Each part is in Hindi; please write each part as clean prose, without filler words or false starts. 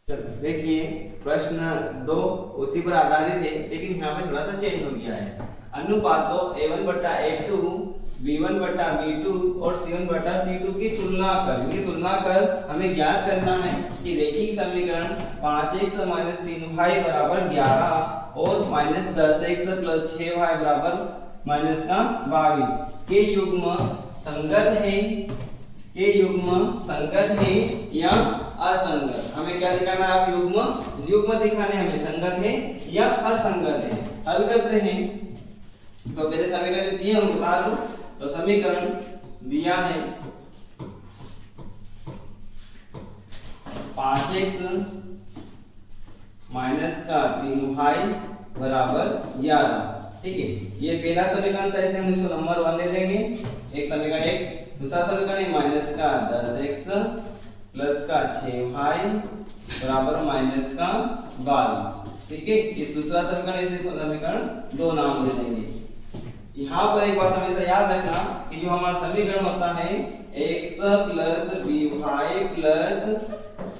चलो देखिए, प्रश्न 2 उसी पर आधारित है, लेकिन यहाँ पे थोड़ा सा चेंज हो गया है। अनुपात दो a1 बटा a2, b1 बटा b2 और c1 बटा c2 की तुलना कर। ये तुलना कर हमें ज्ञात करना है कि रेखिक समीकरण 5x - 3y बराबर 11 और -10x + 6y बराबर -22 के युग्म संगत है, ये युग्म संगत है या असंगत। हमें क्या दिखाना है? आप युग्म दिखाने, हमें संगत है या असंगत है। हल करते हैं। तो पहले समीकरण दिए हम बता दूं। तो समीकरण दिया है 5x - 3y बराबर 11। ठीक है, ये पहला समीकरण था, इसलिए हम इसको नंबर 1 दे देंगे। एक समीकरण एक। दूसरा समीकरण है -10x + 6y बराबर -22। ठीक है, इस दूसरा समीकरण, इसलिए इसको समीकरण 2 नाम दे देंगे। यहाँ पर एक बात हमेशा याद रखना कि जो हमारा समीकरण होता है x + by + c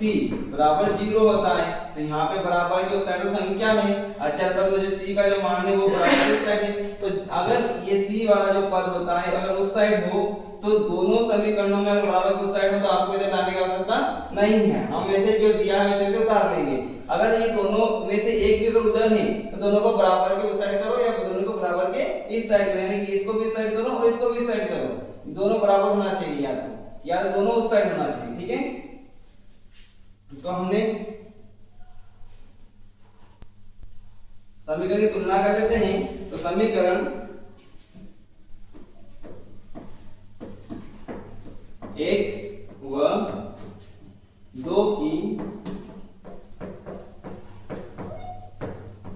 बराबर 0 होता है। तो यहाँ पे बराबर की साइड संख्या है, अचर पद में जो c का जो मान है वो बराबर की साइड है। तो अगर ये c वाला जो पद होता है अगर उस साइड हो, तो दोनों समीकरणों में अगर बराबर की साइड हो तो आपको इधर लाने की आवश्यकता नहीं है। हम ऐसे जो दिया है वैसे से उतार लेंगे। अगर ये दोनों में से एक भी अगर उधर है तो दोनों को बराबर के उस साइड करो या दोनों को बराबर के इस साइड करो, यानी कि इसको भी इस साइड करो और इसको भी इस साइड करो। दोनों बराबर होना चाहिए, या तो दोनों उस साइड होना चाहिए। ठीक है, तो हमने समीकरण की तुलना कर लेते हैं। तो समीकरण 1 व 2 की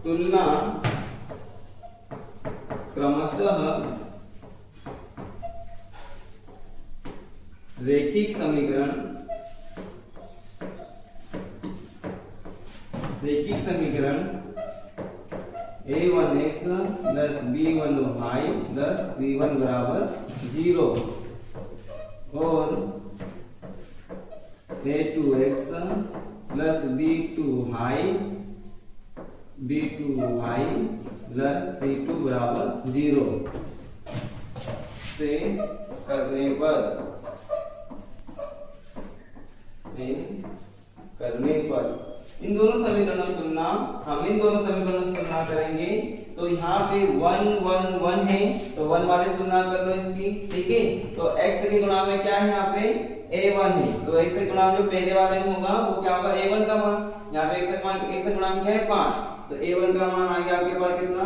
तुलना क्रमशः रेखिक समीकरण a1x + b1y + c1 बराबर 0 और a2x + b2y + c2 बराबर 0 से करने पर इन दोनों समीकरणों की तुलना, हम इन दोनों समीकरणों से तुलना करेंगे। तो यहाँ पे 1 1 1 है, तो 1 वाले से तुलना कर लो इसकी। ठीक है, तो x के गुणा में क्या है? यहाँ पे a1 है, तो x से गुणा में जो पहले वाले में होगा वो क्या होगा? a1 का मान। यहाँ पे x से गुणा में क्या है? 5, तो a1 का मान आ गया आपके पास कितना?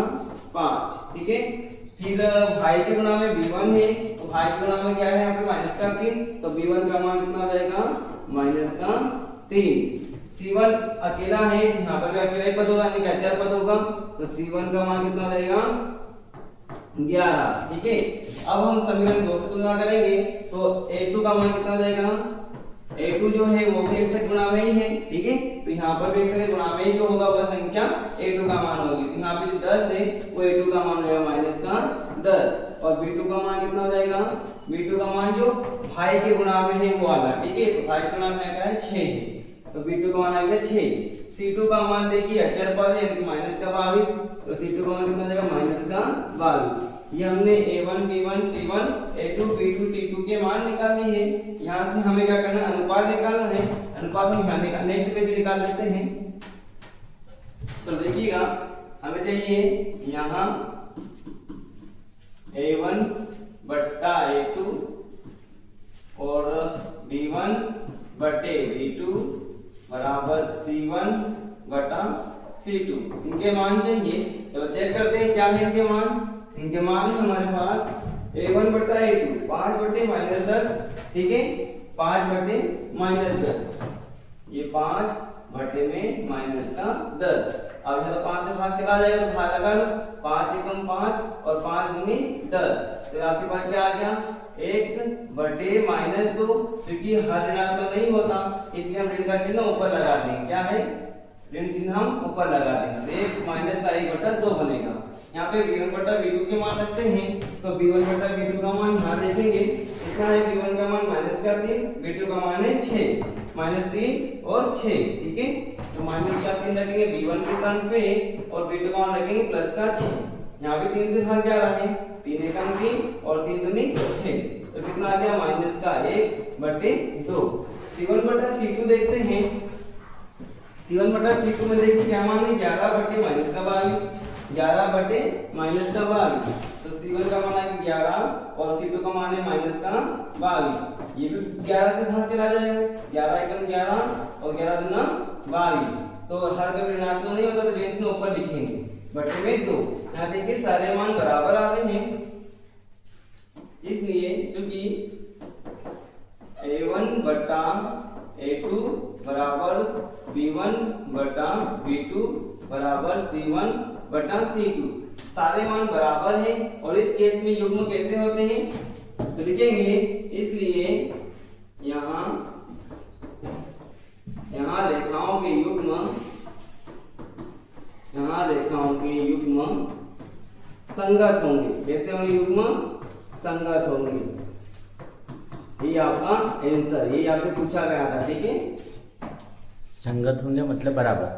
5। ठीक है, फिर भाई के गुणा में b1 है, तो भाई के गुणा में क्या है? यहाँ पे -3, तो b1 का मान कितना हो जाएगा? -3। c1 अकेला है, यहाँ पर भी अकेला ही पद होगा, यानी कि अचर पद होगा, तो c1 का मान कितना हो जाएगा? 11। ठीक है, अब हम समीकरण 2 से तुलना करेंगे। तो a2 का मान कितना हो जाएगा? a2 जो है वो भी x से गुणा में ही है। ठीक है, तो यहाँ पर भी x से गुणा में ही जो होगा वह संख्या a2 का मान होगी। तो यहाँ पे जो 10 है वो a2 का मान होगा -10, और b2 का मान कितना हो जाएगा? b2 का मान जो भाई के गुणा में है वो वाला। ठीक है, तो भाई के गुणा में क्या है? 6 है, तो b2 का मान आ गया 6। c2 का मान देखिए अचर पद है, यानी -22, तो c2 का मान कितना हो जाएगा? -22। ये हमने a1 b1 c1 a2 b2 c2 के मान निकाल लिए हैं। यहाँ से हमें क्या करना है? अनुपात निकालना है। अनुपात हम यहाँ नेक्स्ट पेज निकाल लेते हैं। तो देखिएगा, हमें चाहिए यहाँ a1 बट्टा a2 और b1 बटे b2 बराबर c1 बटा c2। इनके मान चाहिए। तो चेक करते हैं क्या है इनके मान। इनके मान है हमारे पास a1 बटा a2 5 बटे -10। ठीक है, 5 बटे -10, ये 5 बटे में -10। अब यहाँ तो 5 से भाग चला जाएगा, तो भाग लगा लो। 5 एकम 5 और 5 दूनी 10, तो आपके पास क्या आ गया? 1 बटे -2। क्योंकि हर ऋणात्मक नहीं होता, इसलिए हम ऋण का चिन्ह ऊपर लगा देंगे। क्या है? ऋण चिन्ह हम ऊपर लगा देंगे, तो 1 माइनस का 1 बटा 2 बनेगा। यहाँ पे b1 बटा b2 के मान रखते हैं, तो b1 बटा b2 का मान यहाँ देखेंगे कितना है? b1 का मान -3, b2 का मान है 6। -3 और 6, ठीक है। तो माइनस का 3 रखेंगे b1 के स्थान पे और b2 का मान रखेंगे प्लस का 6। यहाँ पे 3 से भाग जा रहा है, 3 एकम 3 और 3 दूनी 6, तो कितना आ गया माइनस का 1/2। C1 बटा C2 देखते हैं। C1 बटा C2 में देखिए क्या मान है 11 बटे माइनस का 22, 11 बटे माइनस का 22। तो C1 का मान है 11 और C2 का मान है माइनस का 22। ये भी 11 से भाग चला जाएगा, 11 एकम 11 और 11 दूना 22। तो हर कभी ऋणात्मक नहीं होता तो रेंज में ऊपर लिखेंगे बटे में 2। यहाँ देखिए सारे मान बराबर आ रहे हैं, इसलिए चूंकि A1 बटा A2 बराबर B1 बटा B2 बराबर C1 बटा C2, सारे मान बराबर हैं। और इस केस में युग्म कैसे होते हैं तो लिखेंगे, इसलिए यहाँ रेखाओं के युग्म संगत होंगे। कैसे होंगे युग्म संगत होंगे, ये आपका आंसर, ये आपसे पूछा गया था, ठीक है। संगत होंगे मतलब बराबर।